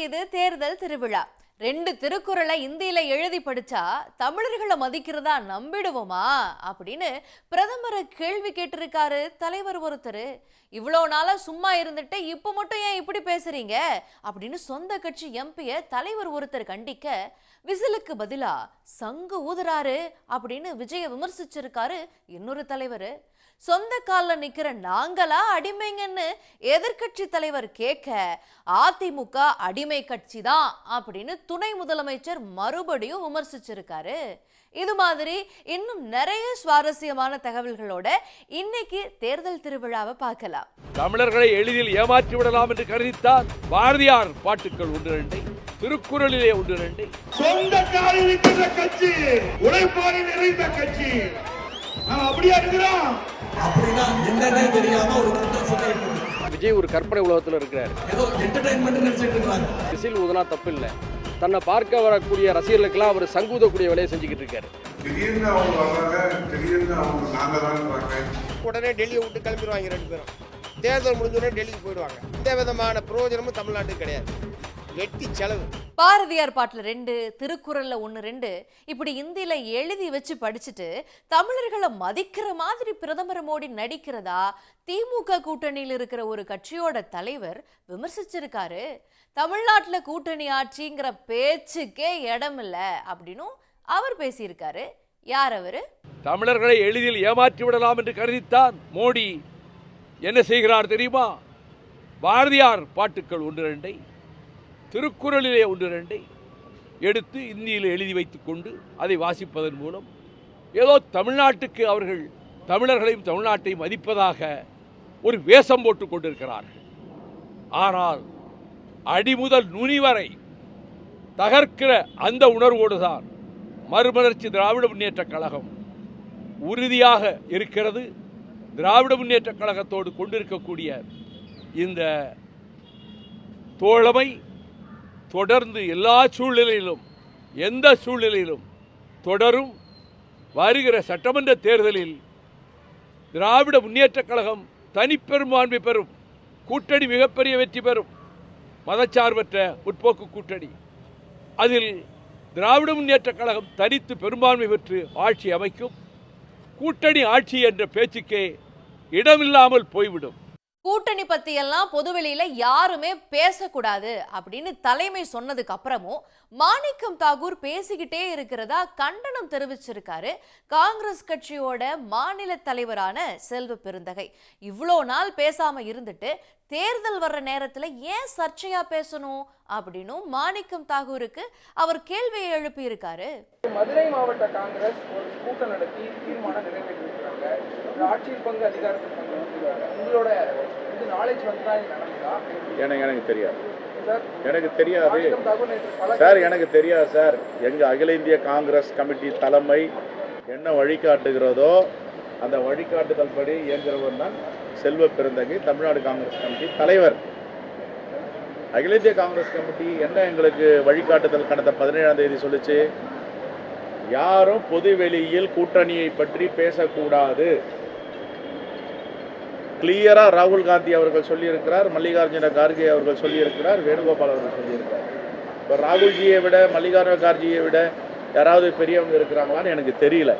இது தேர்தல் திருவிழா. ரெண்டு திருக்குறளை இந்தியில எழுதி படிச்சா தமிழர்களை மதிக்கிறதா நம்பிடுவோமா அப்படின்னு பிரதமரை கேள்வி கேட்டிருக்காரு தலைவர் ஒருத்தர். இவ்வளோ நாளா சும்மா இருந்துட்டு இப்ப மட்டும் ஏன் இப்படி பேசுறீங்க அப்படின்னு சொந்த கட்சி எம்பிய தலைவர் ஒருத்தர் கண்டிக்க, விசிலுக்கு பதிலா சங்கு ஊதுறாரு அப்படின்னு விஜய விமர்சிச்சிருக்காரு இன்னொரு தலைவர். சொந்த காலில் நிக்கிற நாங்களா அடிமைங்கன்னு எதிர்கட்சி தலைவர் கேட்க, அதிமுக அடிமை கட்சி தான் அப்படின்னு துணை முதலமைச்சர் மறுபடியும் விமர்சிச்சிருக்காரு. இது மாதிரி இன்னும் நிறைய சுவாரஸ்யமான தகவல்களோட இன்னைக்கு தேர்தல் திருவிழாவை பார்க்கலாம். தமிழர்களை எளிதில் ஏமாற்றி விடலாம் என்று கருதித்தான் பாரதியார் பாட்டுக்கள் ஒன்று இரண்டை, திருக்குறளிலே ஒன்று இரண்டை. சொந்த காலில் நிற்கிற கட்சி, உழைப்பாளி நிறைந்த கட்சி. அப்படியா இருக்கிறோம். அப்படின்னா என்னன்னே தெரியாம ஒரு கூட்டம் சொல்லிட்டு விஜய் ஒரு கற்பனை உலகத்தில் இருக்கிறார். ஏதோ என்டர்டெயின்மெண்ட் நினைச்சிட்டு இருக்காங்க. விசில் ஊதுனா தப்பு இல்லை. தன்னை பார்க்க வரக்கூடிய ரசிகர்களுக்கெல்லாம் அவர் சங்கூதக்கூடிய வேலையை செஞ்சுக்கிட்டு இருக்காரு. திடீர்னு அவங்க வர்றாங்க, திடீர்னு அவங்க நாங்க தான் உடனே டெல்லியை விட்டு கிளம்பிடுவாங்க. ரெண்டு பேரும் தேர்தல் முடிஞ்சோடனே டெல்லிக்கு போயிடுவாங்க. எந்த விதமான பிரயோஜனமும் தமிழ்நாட்டுக்கு கிடையாது. வெட்டி செலவு. பாரதியார் பாட்டுல 2, திருக்குறள்ல 1-2 இப்படி இந்தியில எழுதி வச்சு படிச்சுட்டு தமிழர்களை மதிக்கிற மாதிரி பிரதமர் மோடி நடிக்கிறதா திமுக கூட்டணியில் இருக்கிற ஒரு கட்சியோட தலைவர் விமர்சிச்சிருக்காரு. தமிழ்நாட்டுல கூட்டணி ஆட்சிங்கிற பேச்சுக்கே இடம் இல்ல அப்படின்னு அவர் பேசியிருக்காரு. யார் அவரு? தமிழர்களை எளிதில் ஏமாற்றி விடலாம் என்று கருதித்தான் மோடி என்ன செய்கிறார் தெரியுமா? பாரதியார் பாட்டுக்கள் ஒன்று இரண்டை, திருக்குறளிலே ஒன்று இரண்டை எடுத்து இந்தியில் எழுதி வைத்துக் கொண்டு அதை வாசிப்பதன் மூலம் ஏதோ தமிழ்நாட்டுக்கு அவர்கள் தமிழர்களையும் தமிழ்நாட்டையும் மதிப்பதாக ஒரு வேஷம் போட்டுக் கொண்டிருக்கிறார்கள். ஆனால் அடிமுதல் நுனி வரை தகர்க்கிற அந்த உணர்வோடு தான் மறுமலர்ச்சி திராவிட முன்னேற்றக் கழகம் உறுதியாக இருக்கிறது. திராவிட முன்னேற்றக் கழகத்தோடு கொண்டிருக்கக்கூடிய இந்த தோழமை தொடர்ந்து எல்லா சூழ்நிலையிலும் எந்த சூழ்நிலையிலும் தொடரும். வருகிற சட்டமன்ற தேர்தலில் திராவிட முன்னேற்றக் கழகம் தனிப்பெரும்பான்மை பெறும். கூட்டணி மிகப்பெரிய வெற்றி பெறும். மதச்சார்பற்ற முற்போக்கு கூட்டணி. அதில் திராவிட முன்னேற்றக் கழகம் தனித்து பெரும்பான்மை பெற்று ஆட்சி அமைக்கும். கூட்டணி ஆட்சி என்ற பேச்சுக்கே இடமில்லாமல் போய்விடும். கூட்டணி பத்தி எல்லாம் பொதுவெளியில யாருமே பேசக்கூடாது அப்படின்னு தலைமை சொன்னதுக்கு அப்புறமும் மாணிக்கம் தாகூர் பேசிக்கிட்டே இருக்கிறதா கண்டனம் தெரிவிச்சிருக்காரு காங்கிரஸ் கட்சியோட மாநில தலைவரான செல்வ பெருந்தகை. இவ்வளோ நாள் பேசாம இருந்துட்டு தேர்தல் வர்ற நேரத்துல ஏன் சர்ச்சையா பேசணும் அப்படின்னு மாணிக்கம் தாகூருக்கு அவர் கேள்வியை எழுப்பி இருக்காரு. மதுரை மாவட்ட காங்கிரஸ் ஒரு கூட்டம் நடத்தி தீர்மானம் நிறைவேற்றிருக்கிறாங்க. ஆட்சியில் பங்கு அதிகாரத்தில் பங்கு வச்சிருக்காங்க. உங்களோட நாலேஜ் வந்தா எனக்கு தெரியாது. எனக்கு தெரியாது சார், எனக்கு தெரியாது சார். எங்க அகில இந்திய காங்கிரஸ் கமிட்டி தலைமை என்ன வழிகாட்டுகிறதோ அந்த வழிகாட்டுதல் படி இயங்குகிறவர் தான் செல்வ பெருந்தகை, தமிழ்நாடு காங்கிரஸ் கமிட்டி தலைவர். அகில இந்திய காங்கிரஸ் கமிட்டி என்ன எங்களுக்கு வழிகாட்டுதல் கடந்த 17ஆம் தேதி சொல்லிச்சு? யாரும் பொது வெளியில் கூட்டணியை பற்றி பேசக்கூடாது. கிளியரா ராகுல் காந்தி அவர்கள் சொல்லியிருக்கிறார், மல்லிகார்ஜுன கார்கே அவர்கள் சொல்லியிருக்கிறார், வேணுகோபால் அவர்கள் சொல்லியிருக்கிறார். இப்போ ராகுல்ஜியை விட மல்லிகார்ஜுன கார்கேயை விட யாராவது பெரியவங்க இருக்கிறாங்களான்னு எனக்கு தெரியல.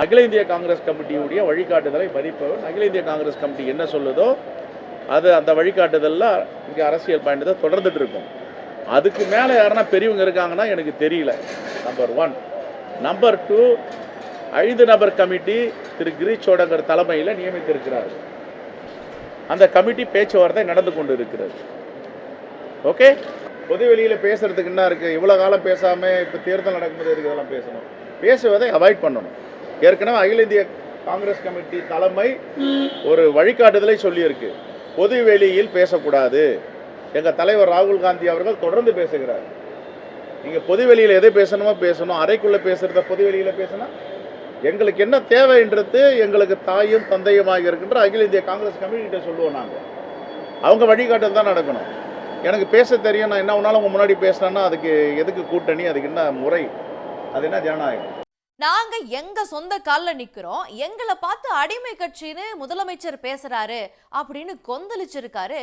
அகில இந்திய காங்கிரஸ் கமிட்டியுடைய வழிகாட்டுதலை மதிப்பவர். அகில இந்திய காங்கிரஸ் கமிட்டி என்ன சொல்லுதோ அது அந்த வழிகாட்டுதலில் இங்கே அரசியல் பயணத்தை தொடர்ந்துட்டு இருக்கும். அதுக்கு மேலே யாருன்னா பெரியவங்க இருக்காங்கன்னா எனக்கு தெரியல. நம்பர் 1. நம்பர் 2, 5 நபர் கமிட்டி திரு கிரீஷ் சோடங்கர் தலைமையில் நியமித்திருக்கிறார். அந்த கமிட்டி பேச்சுவார்த்தை நடந்து கொண்டு இருக்கிறது. ஓகே, பொது வெளியில் பேசுறதுக்கு என்ன இருக்குது? இவ்வளோ காலம் பேசாமல் இப்போ தேர்தல் நடக்கும்போது எதுக்கு இதெல்லாம் பேசணும்? பேசுவதை அவாய்ட் பண்ணணும். ஏற்கனவே அகில இந்திய காங்கிரஸ் கமிட்டி தலைமை ஒரு வழிகாட்டுதலை சொல்லியிருக்கு. பொது வெளியில் பேசக்கூடாது. எங்கள் தலைவர் ராகுல் காந்தி அவர்கள் தொடர்ந்து பேசுகிறார். நீங்கள் பொது வெளியில் எதை பேசணுமோ பேசணும். அறைக்குள்ளே பேசுகிறத பொது வெளியில் பேசணும். எங்களுக்கு என்ன தேவைன்றது எங்களுக்கு தாயும் தந்தையுமாக இருக்கின்ற அகில இந்திய காங்கிரஸ் கமிட்டிகிட்ட சொல்லுவோம். நாங்கள் அவங்க வழிகாட்டுதல் தான் நடக்கணும். எனக்கு பேச தெரியும், நான் என்ன ஒன்றாலும் உங்கள் முன்னாடி பேசினேன்னா அதுக்கு எதுக்கு கூட்டணி? அதுக்கு என்ன முறை? அது என்ன ஜனநாயகம்? நாங்க எங்க சொந்த கால்ல நிக்கிறோம், எங்களை பார்த்து அடிமை கட்சின்னு முதலமைச்சர் பேசுறாரு அப்படின்னு கொந்தளிச்சிருக்காரு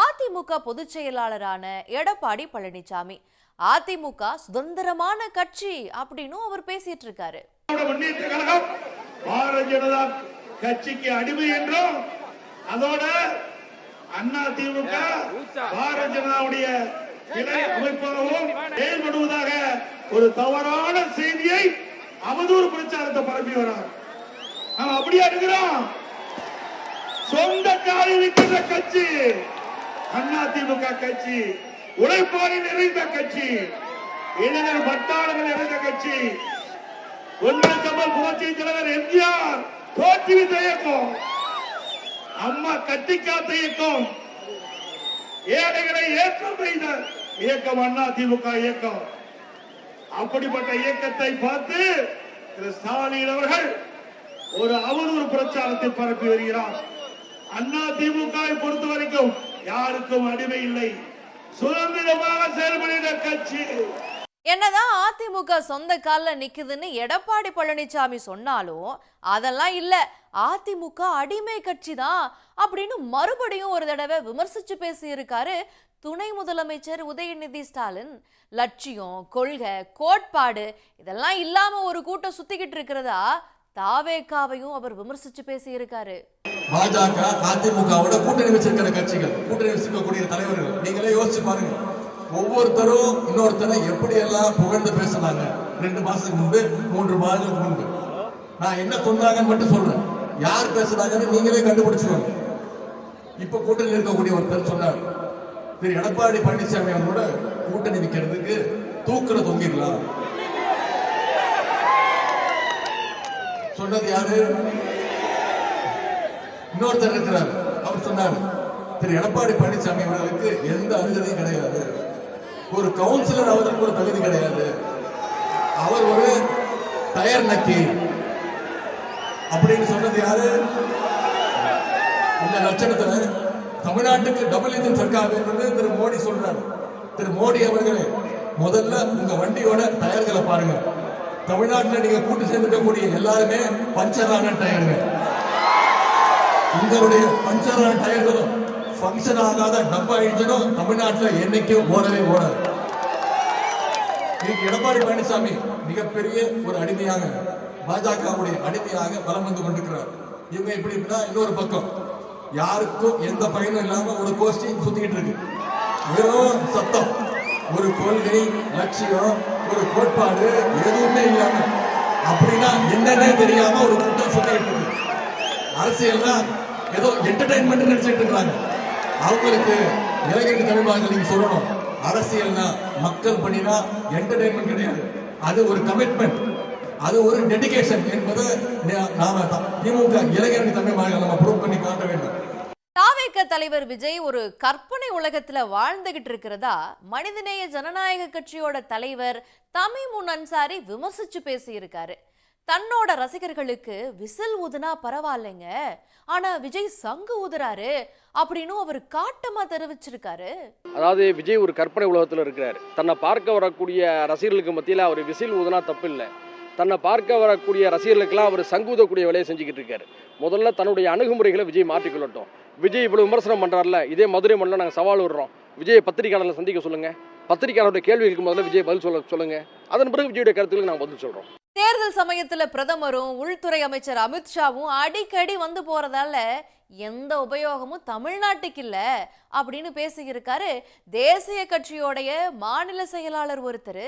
அதிமுக பொதுச் செயலாளரான எடப்பாடி பழனிசாமி. அதிமுக சுதந்திரமான கட்சி அப்படின்னு அவர் பேசிட்டு இருக்காரு. முன்னேற்ற கழகம் பாரதிய ஜனதா கட்சிக்கு அடிமை என்றும், அதோட அண்ணா திமுக பாரதிய ஜனதாவுடைய கிளை அமைப்பாகவும் செயல்படுவதாக ஒரு தவறான செய்தியை அவதூறு பிரச்சாரத்தை பரப்பி வரார். நாம் அப்படியா இருக்கிறோம்? சொந்த காலில் நிற்கிற கட்சி அண்ணா திமுக கட்சி, உழைப்பாளி நிறைந்த கட்சி, இளைஞர் பட்டாளர்கள் நிறைந்த கட்சி, ஒன்றிய கமல் புரட்சி தலைவர் எம்ஜிஆர் தோற்றுவித்த இயக்கம், அம்மா கட்டி காத்த இயக்கம், ஏழைகளை ஏற்றம் செய்த இயக்கம் அண்ணா திமுக இயக்கம். அப்படிப்பட்ட இயக்கத்தை பார்த்து திரு ஸ்டாலின் அவர்கள் ஒரு அவதூறு பிரச்சாரத்தை பரப்பி வருகிறார். அண்ணா திமுகவை பொறுத்த வரைக்கும் யாருக்கும் அடிமை இல்லை, சுதந்திரமாக செயல்படுகிற கட்சி. என்னதான் அதிமுக சொந்த கால்ல நிக்குதுன்னு எடப்பாடி பழனிசாமி சொன்னாலும் அதெல்லாம் இல்ல, அதிமுக அடிமை கட்சி தான் அப்படின்னு மறுபடியும் ஒரு தடவை விமர்சிச்சு பேசி இருக்காரு துணை முதலமைச்சர் உதயநிதி ஸ்டாலின். லட்சியம், கொள்கை, கோட்பாடு இதெல்லாம் இல்லாம ஒரு கூட்டம் சுத்திக்கிட்டு இருக்கிறதா தாவேகாவையும் அவர் விமர்சிச்சு பேசி இருக்காரு. பாஜக அதிமுகவோட கூட்டணி வச்சிருக்கிற கட்சிகள், கூட்டணி வச்சிருக்கக்கூடிய தலைவர்கள், நீங்களே யோசிச்சு பாருங்க. ஒவ்வொருத்தரும் இன்னொருத்தரை எப்படி எல்லாம் புகழ்ந்து பேசினாங்க 2 மாசத்துக்கு முன்பு, 3 மாதங்களுக்கு முன்பு. நான் என்ன சொன்னாங்கன்னு மட்டும் சொல்றேன், யார் பேசுறாங்கன்னு நீங்களே கண்டுபிடிச்சுக்கோங்க. இப்ப கூட்டணி இருக்கக்கூடிய ஒருத்தர் சொன்னார், திரு எடப்பாடி பழனிசாமி அவரோட கூட்டணி வைக்கிறதுக்கு தூக்குல தொங்கிடலாம். சொன்னது யாரு? இன்னொருத்தர் இருக்கிறார், அவர் சொன்னார், திரு எடப்பாடி பழனிசாமி அவர்களுக்கு எந்த அருகதையும் கிடையாது, ஒரு கவுன்சிலர் அவருக்கு ஒரு தகுதி கிடையாது, அவர் ஒரு டயர் நக்கி அப்படின்னு சொன்னது யாரு? இந்த லட்சணத்துல தமிழ்நாட்டுக்கு டபுள் இன்ஜின் சர்க்கார் வேண்டும் திரு மோடி சொல்றாரு. திரு மோடி அவர்களே, முதல்ல உங்க வண்டியோட டயர்களை பாருங்க. தமிழ்நாட்டில் நீங்க கூட்டு சேர்ந்துக்கக்கூடிய எல்லாருமே பஞ்சரான டயர்கள். உங்களுடைய பஞ்சரான டயர்களும் பங்கன் ஆகாத டப்பா இன்ஜினும் தமிழ்நாட்டில் என்னைக்கும் ஓடவே ஓடாது. எடப்பாடி பழனிசாமி மிகப்பெரிய ஒரு அடிமையாக, பாஜகவுடைய அடிமையாக பலம் வந்து கொண்டிருக்கிறார். இவங்க இப்படி இன்னொரு பக்கம் யாருக்கும் எந்த பயனும் இல்லாம ஒரு கோஷ்டி சுத்திக்கிட்டு இருக்கு. வெறும் சத்தம், ஒரு கொள்கை, லட்சியம், ஒரு கோட்பாடு எதுவுமே இல்லாம, அப்படின்னா என்னன்னே தெரியாம ஒரு கூட்டம் சுத்திக்கிட்டு இருக்கு. அரசியல்னா ஏதோ என்டர்டைன்மெண்ட் நினைச்சிட்டு இருக்காங்க. அவங்களுக்கு இளைஞர் தமிழ்மார்கள் நீங்க சொல்லணும், அரசியல்னா மக்கள் பணினா என்டர்டைன்மெண்ட் கிடையாது, அது ஒரு கமிட்மெண்ட், அது ஒரு டெடிகேஷன் என்பதை நாம திமுக இளைஞர் தமிழ்மார்கள் நம்ம ப்ரூவ் பண்ணி காட்ட வேண்டும். தாவேக தலைவர் விஜய் ஒரு கற்பனை உலகத்துல வாழ்ந்துகிட்டு இருக்கிறதா மனிதநேய ஜனநாயக கட்சியோட தலைவர் தமீமுன் அன்சாரி விமர்சிச்சு பேசி இருக்காரு. தன்னோட ரசிகர்களுக்கு விசில் ஊதுனா பரவாயில்லைங்க, ஆனா விஜய் சங்கு ஊதுறாரு அப்படின்னு அவர் காட்டமா தெரிவிச்சிருக்காரு. அதாவது விஜய் ஒரு கற்பனை உலகத்தில் இருக்கிறார். தன்னை பார்க்க வரக்கூடிய ரசிகர்களுக்கு மத்தியில் அவர் விசில் ஊதுனா தப்பு இல்லை, தன்னை பார்க்க வரக்கூடிய ரசிகர்களுக்கெல்லாம் அவர் சங்கூதக்கூடிய வேலையை செஞ்சுக்கிட்டு இருக்காரு. முதல்ல தன்னுடைய அணுகுமுறைகளை விஜய் மாற்றிக்கொள்ளட்டும். விஜய் இவ்வளவு விமர்சனம் பண்றாருல, இதே மதுரை மண்ணில் நாங்கள் சவால் விடுறோம், விஜய் பத்திரிகையாளர்களை சந்திக்க சொல்லுங்க, பத்திரிகையாளருடைய கேள்விகளுக்கு முதல்ல விஜய் பதில் சொல்லுங்க, அதன் பிறகு விஜயுடைய கருத்துக்களுக்கு நாங்கள் பதில் சொல்றோம். தேர்தல் சமயத்துல பிரதமரும் உள்துறை அமைச்சர் அமித்ஷாவும் அடிக்கடி வந்து போறதால எந்த உபயோகமும் தமிழ்நாட்டுக்கு இல்ல அப்படின்னு பேசியிருக்காரு தேசிய கட்சியோடைய மாநில செயலாளர் ஒருத்தர்.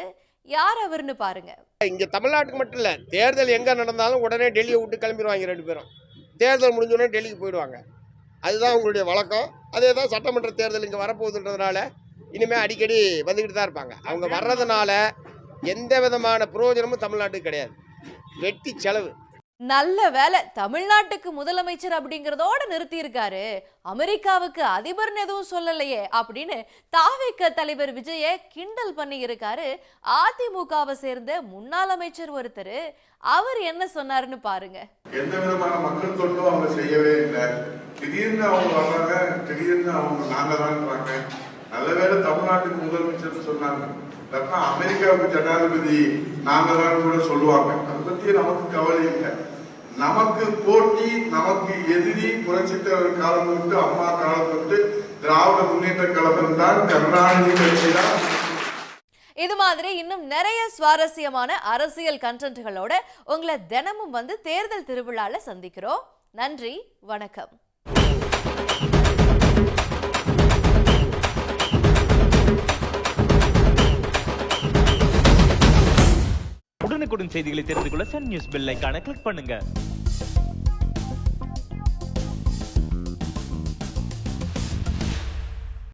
யார் அவர்னு பாருங்க. இங்க தமிழ்நாட்டுக்கு மட்டும் இல்ல, தேர்தல் எங்க நடந்தாலும் உடனே டெல்லியை விட்டு கிளம்பிடுவாங்க 2 பேரும். தேர்தல் முடிஞ்ச உடனே டெல்லிக்கு போயிடுவாங்க. அதுதான் உங்களுடைய வழக்கம். அதே தான் சட்டமன்ற தேர்தல் இங்கே வரப்போகுதுன்றதுனால இனிமேல் அடிக்கடி வந்துக்கிட்டு தான் இருப்பாங்க. அவங்க வர்றதுனால எந்த விதமான பிரயோஜனமும் தமிழ்நாட்டுக்கு கிடையாது, வெட்டி செலவு. நல்ல வேலை தமிழ்நாட்டுக்கு முதலமைச்சர் அப்படிங்கறதோட நிறுத்தி இருக்காரு, அமெரிக்காவுக்கு அதிபர்னு எதுவும் சொல்லலையே அப்படின்னு தாவேக தலைவர் விஜய கிண்டல் பண்ணி இருக்காரு அதிமுகவை சேர்ந்த முன்னாள் அமைச்சர் ஒருத்தர். அவர் என்ன சொன்னாருன்னு பாருங்க. எந்த விதமான மக்கள் தொண்டும் அவங்க செய்யவே இல்லை. திடீர்னு அவங்க வர்றாங்க, திடீர்னு அவங்க நாங்க தான்றாங்க. நல்ல வேலை தமிழ்நாட்டுக்கு முதலமைச்சர் சொன்னாங்க. இல்லைன்னா அமெரிக்காவுக்கு ஜனாதிபதி நாங்க தான் கூட சொல்லுவாங்க. அதை பத்தி நமக்கு கவலை இல்லை. நமக்கு போட்டி, நமக்கு எதிரி புரட்சித்தலைவர் காலம் தொட்டு, அம்மா காலம் தொட்டு திராவிட முன்னேற்ற கழகம் தான், கருணாநிதி கட்சி தான். இது மாதிரி இன்னும் நிறைய சுவாரஸ்யமான அரசியல் கண்டென்ட்களோட உங்களை தினமும் வந்து தேர்தல் திருவிழால சந்திக்கிறோம். நன்றி, வணக்கம். உடனுக்குடன் செய்திகளை தெரிந்து கொள்ள சன் நியூஸ் பெல் ஐகானை கிளிக் பண்ணுங்க.